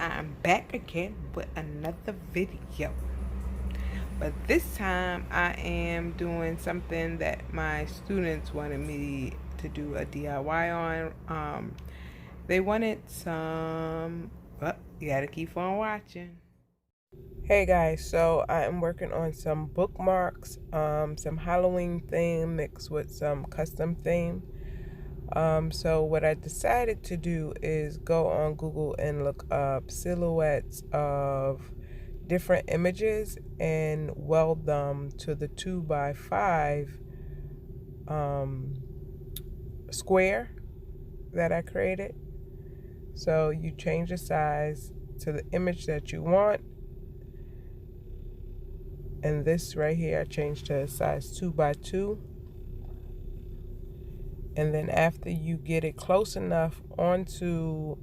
I'm back again with another video. But this time I am doing something that my students wanted me to do a DIY on. They wanted some, well, you gotta keep on watching. Hey guys, so I am working on some bookmarks, some Halloween theme mixed with some custom theme. So what I decided to do is go on Google and look up silhouettes of different images and weld them to the 2x5 square that I created. So you change the size to the image that you want. And this right here, I changed to size 2x2. And then after you get it close enough onto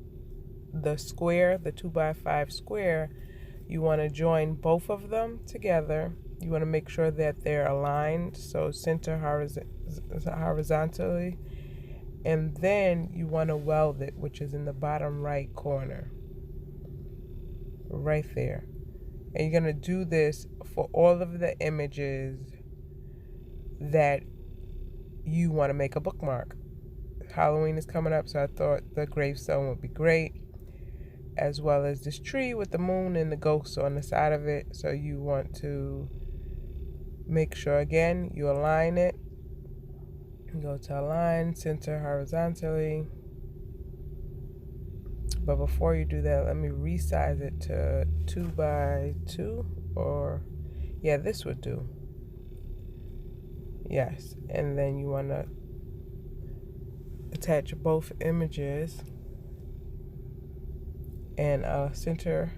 the square, the 2x5 square, you want to join both of them together. You want to make sure that they're aligned, so center horizontally. And then you want to weld it, which is in the bottom right corner. Right there. And you're going to do this for all of the images that you want to make a bookmark. Halloween is coming up, so I thought the gravestone would be great, as well as this tree with the moon and the ghost on the side of it. So you want to make sure, again, you align it. Go to align, center horizontally. But before you do that, let me resize it to 2x2, or yeah, this would do. Yes, and then you want to attach both images and center.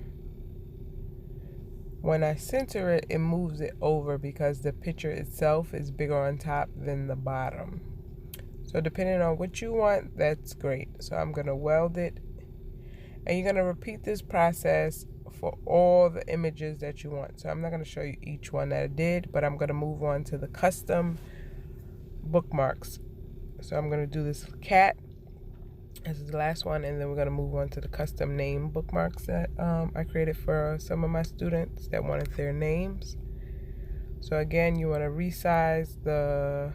When I center it, it moves it over because the picture itself is bigger on top than the bottom. So depending on what you want, that's great. So I'm going to weld it. And you're going to repeat this process for all the images that you want. So I'm not going to show you each one that I did, but I'm going to move on to the custom bookmarks. So I'm going to do this cat. This is the last one, and then we're going to move on to the custom name bookmarks that I created for some of my students that wanted their names. So again, you want to resize the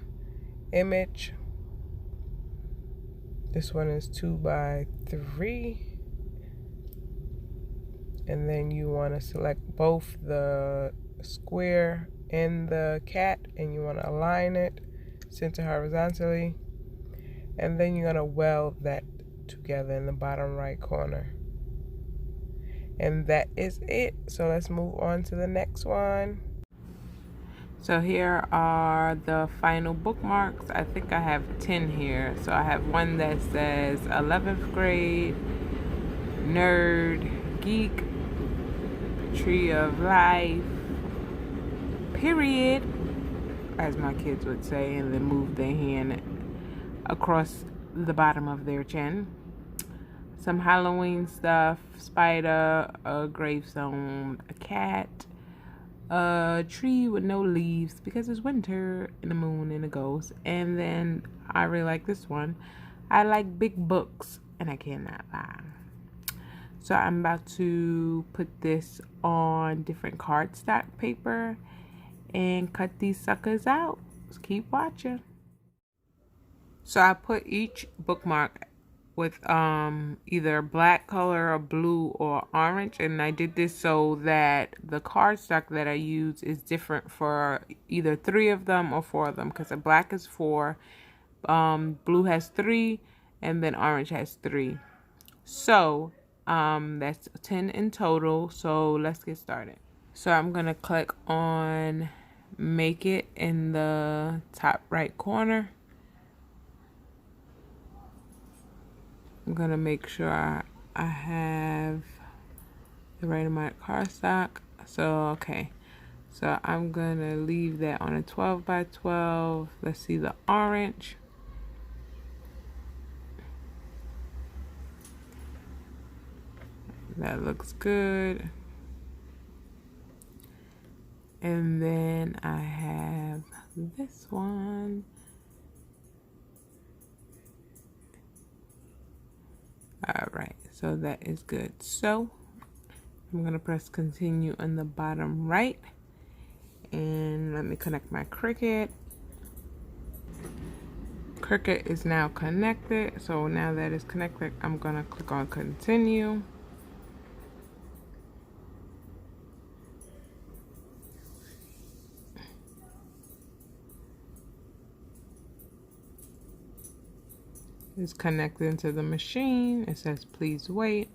image. This one is 2x3. And then you want to select both the square and the cat, and you want to align it, center horizontally. And then you're going to weld that together in the bottom right corner. And that is it. So let's move on to the next one. So here are the final bookmarks. I think I have 10 here. So I have one that says 11th grade, nerd, geek, tree of life, period, as my kids would say, and then move their hand across the bottom of their chin. Some Halloween stuff, spider, a gravestone, a cat, a tree with no leaves because it's winter, and the moon and a ghost. And then I really like this one. I like big books, and I cannot lie. So I'm about to put this on different cardstock paper and cut these suckers out. Let's keep watching. So I put each bookmark with either black color or blue or orange, and I did this so that the cardstock that I use is different for either 3 of them or 4 of them, because the black is 4, blue has 3, and then orange has 3. So that's 10 in total. So let's get started. So I'm gonna click on make it in the top right corner. I'm gonna make sure I have the right amount of cardstock. So okay, so I'm gonna leave that on a 12x12. Let's see the orange. That looks good. And then I have this one. All right, so that is good. So I'm gonna press continue on the bottom right, and let me connect my Cricut. Cricut is now connected, so now that it's connected, I'm gonna click on continue. It's connected to the machine. It says please wait.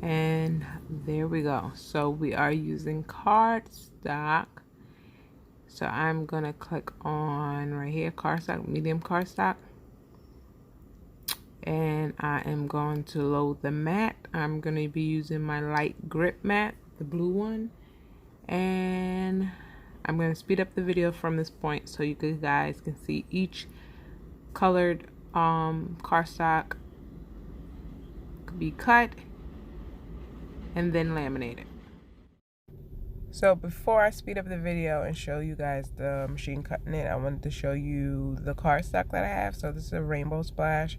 And there we go. So we are using cardstock. So I'm gonna click on right here, cardstock, medium cardstock. And I am going to load the mat. I'm gonna be using my light grip mat, the blue one. And I'm gonna speed up the video from this point so you guys can see each colored cardstock be cut and then laminated. So before I speed up the video and show you guys the machine cutting it, I wanted to show you the cardstock that I have. So this is a Rainbow Splash.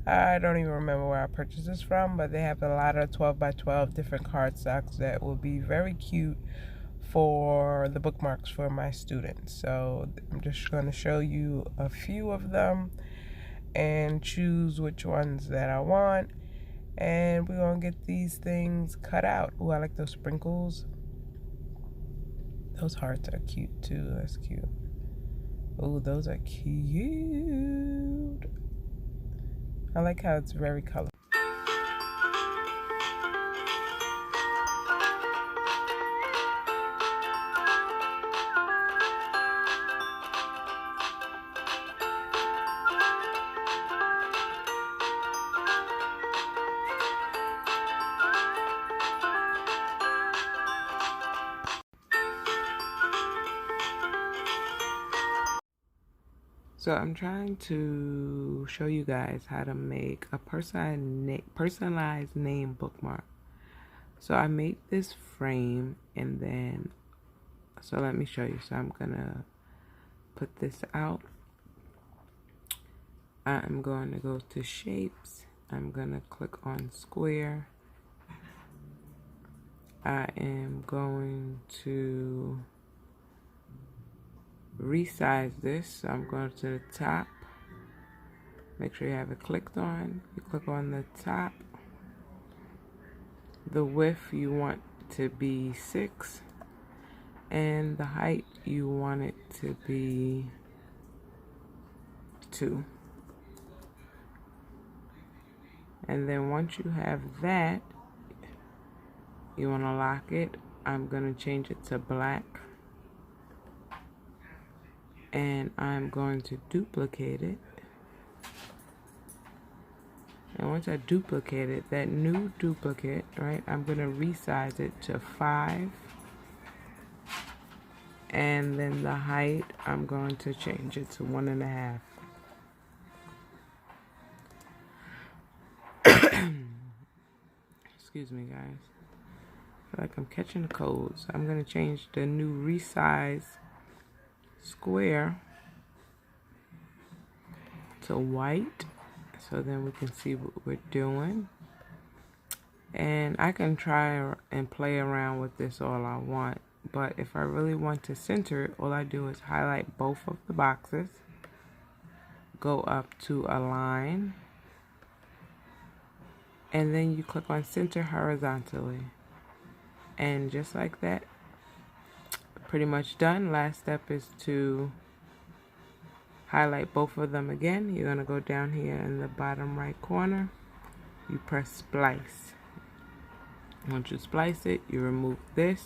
I don't even remember where I purchased this from, but they have a lot of 12 by 12 different cardstocks that will be very cute for the bookmarks for my students. So I'm just going to show you a few of them and choose which ones that I want. And we're going to get these things cut out. Ooh, I like those sprinkles. Those hearts are cute too. That's cute. Ooh, those are cute. I like how it's very colorful. So I'm trying to show you guys how to make a personalized name bookmark. So I made this frame, and then, so let me show you. So I'm gonna put this out. I'm going to go to shapes. I'm gonna click on square. I am going to resize this. So I'm going to the top. Make sure you have it clicked on. You click on the top. The width you want to be 6, and the height you want it to be 2. And then once you have that, you want to lock it. I'm going to change it to black. And I'm going to duplicate it. And once I duplicate it, that new duplicate, right, I'm going to resize it to 5. And then the height, I'm going to change it to 1.5. Excuse me, guys. I feel like I'm catching a cold. So I'm going to change the new resize square to white, so then we can see what we're doing. And I can try and play around with this all I want, but if I really want to center it, all I do is highlight both of the boxes, go up to align, and then you click on center horizontally, and just like that, pretty much done. Last step is to highlight both of them again. You're going to go down here in the bottom right corner. You press splice. Once you splice it, you remove this.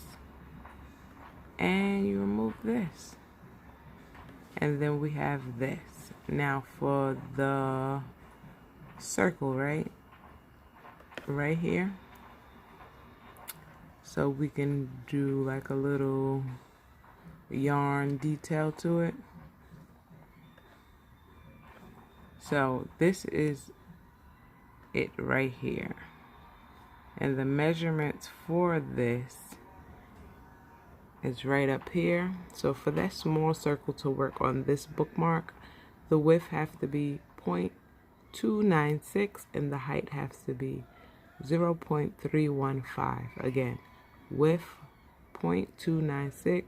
And you remove this. And then we have this. Now for the circle, right? Right here. So we can do like a little yarn detail to it. So this is it right here. And the measurements for this is right up here. So for that small circle to work on this bookmark, the width has to be 0.296 and the height has to be 0.315. Again, width 0.296,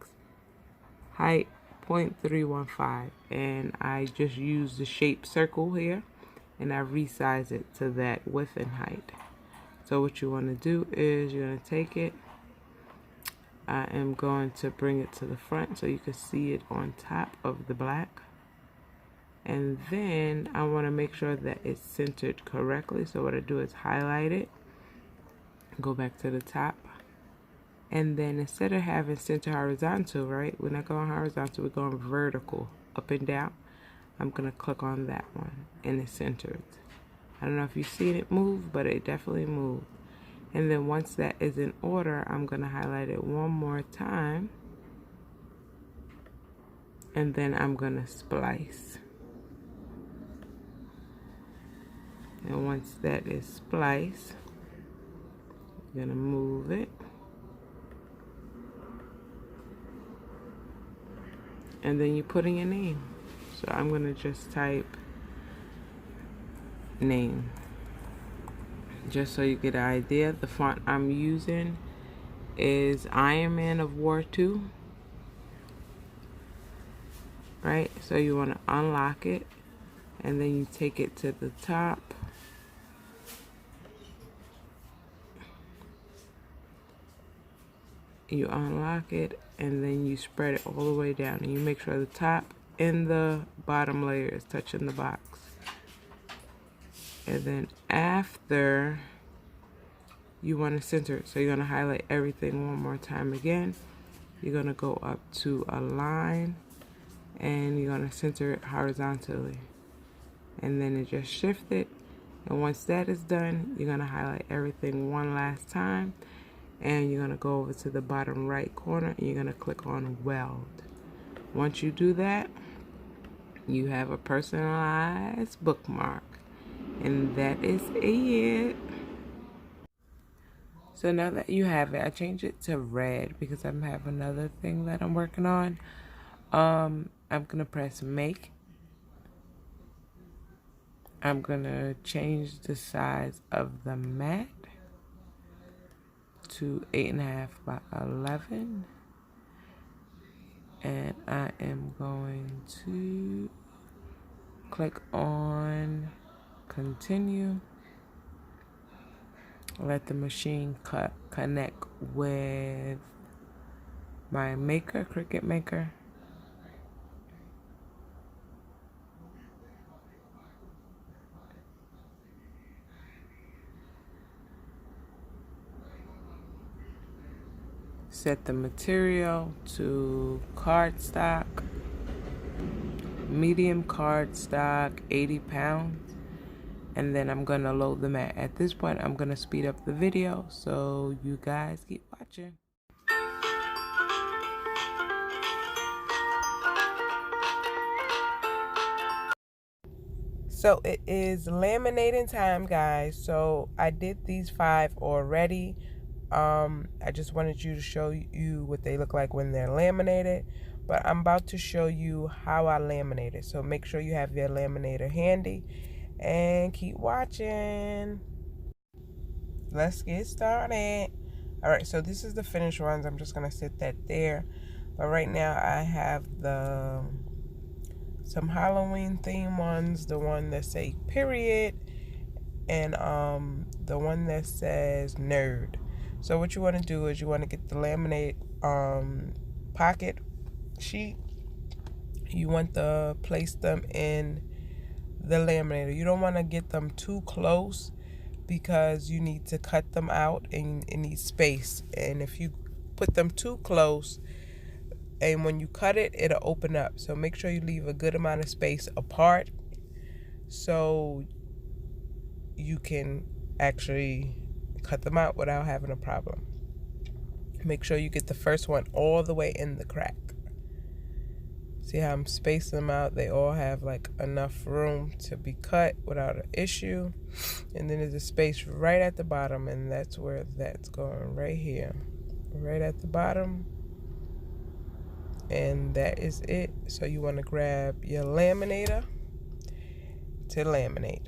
height 0.315, and I just use the shape circle here and I resize it to that width and height. So what you want to do is you're going to take it, I am going to bring it to the front so you can see it on top of the black, and then I want to make sure that it's centered correctly. So what I do is highlight it, go back to the top, and then instead of having center horizontal, right, we're not going horizontal, we're going vertical, up and down. I'm going to click on that one and it's centered. I don't know if you've seen it move, but it definitely moved. And then once that is in order, I'm going to highlight it one more time. And then I'm going to splice. And once that is spliced, I'm going to move it. And then you put in your name. So I'm going to just type name, just so you get an idea. The font I'm using is Iron Man of War 2, right? So you want to unlock it, and then you take it to the top, you unlock it, and then you spread it all the way down, and you make sure the top and the bottom layer is touching the box. And then after, you want to center it. So you're going to highlight everything one more time again. You're going to go up to a line and you're going to center it horizontally. And then it just shifted. And once that is done, you're going to highlight everything one last time. And you're going to go over to the bottom right corner and you're going to click on weld. Once you do that, you have a personalized bookmark. And that is it. So now that you have it, I changed it to red because I have another thing that I'm working on. I'm gonna press make. I'm gonna change the size of the mat to 8.5 by 11, and I am going to click on continue. Let the machine connect with my maker, Cricut maker. Set the material to cardstock, medium cardstock, 80 pounds. And then I'm going to load the mat. At this point, I'm going to speed up the video so you guys keep watching. So it is laminating time, guys. So I did these 5 already. I just wanted you to show you what they look like when they're laminated. But I'm about to show you how I laminate it. So make sure you have your laminator handy. And keep watching. Let's get started. All right, so this is the finished ones. I'm just gonna set that there. But right now I have some Halloween theme ones, the one that say period, and the one that says nerd. So what you want to do is you want to get the laminate pocket sheet. You want to place them in the laminator. You don't want to get them too close because you need to cut them out and it needs space. And if you put them too close, and when you cut it, it'll open up. So make sure you leave a good amount of space apart so you can actually cut them out without having a problem. Make sure you get the first one all the way in the crack. See how I'm spacing them out? They all have like enough room to be cut without an issue. And then there's a space right at the bottom, and that's where that's going, right here. Right at the bottom. And that is it. So you want to grab your laminator to laminate.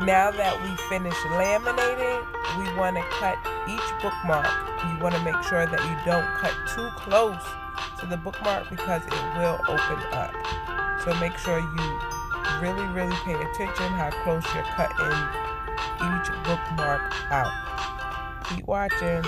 Now that we finished laminating, we want to cut each bookmark. You want to make sure that you don't cut too close to the bookmark because it will open up. So make sure you really pay attention how close you're cutting each bookmark out. Keep watching.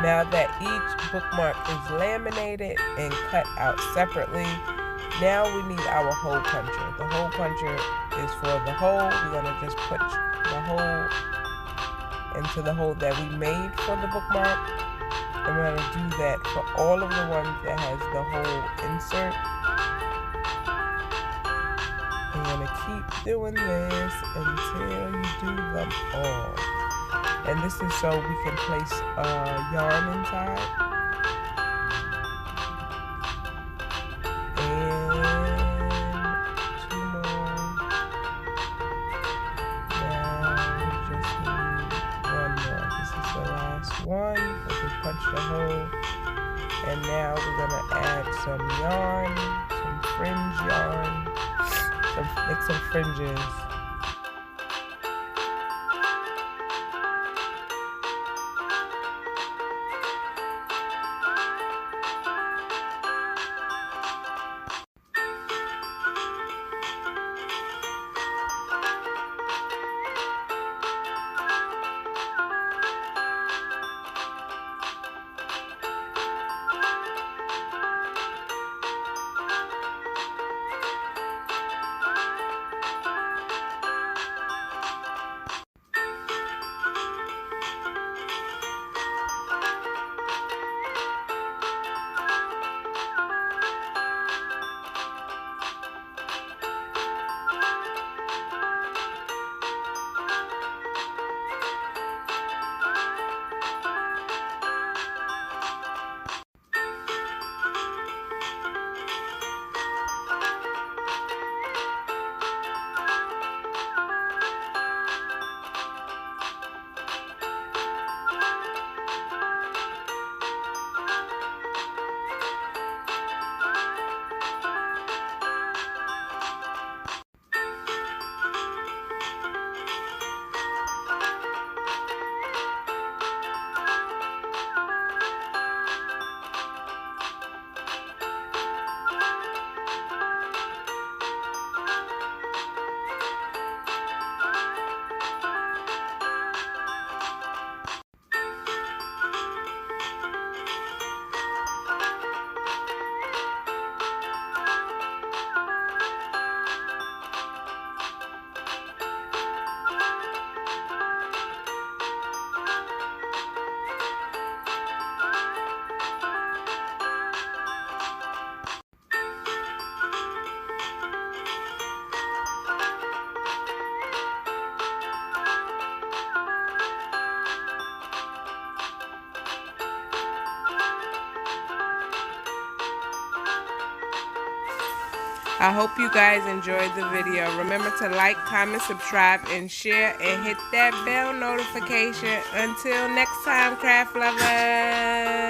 Now that each bookmark is laminated and cut out separately, now we need our hole puncher. The hole puncher is for the hole. We're going to just put the hole into the hole that we made for the bookmark. And we're going to do that for all of the ones that has the hole insert. You're going to keep doing this until you do them all. And this is so we can place yarn inside. And two more. Now we just need one more. This is the last one. We can punch the hole. And now we're going to add some yarn, some fringe yarn, make some fringes. I hope you guys enjoyed the video. Remember to like, comment, subscribe, and share, and hit that bell notification. Until next time, craft lovers.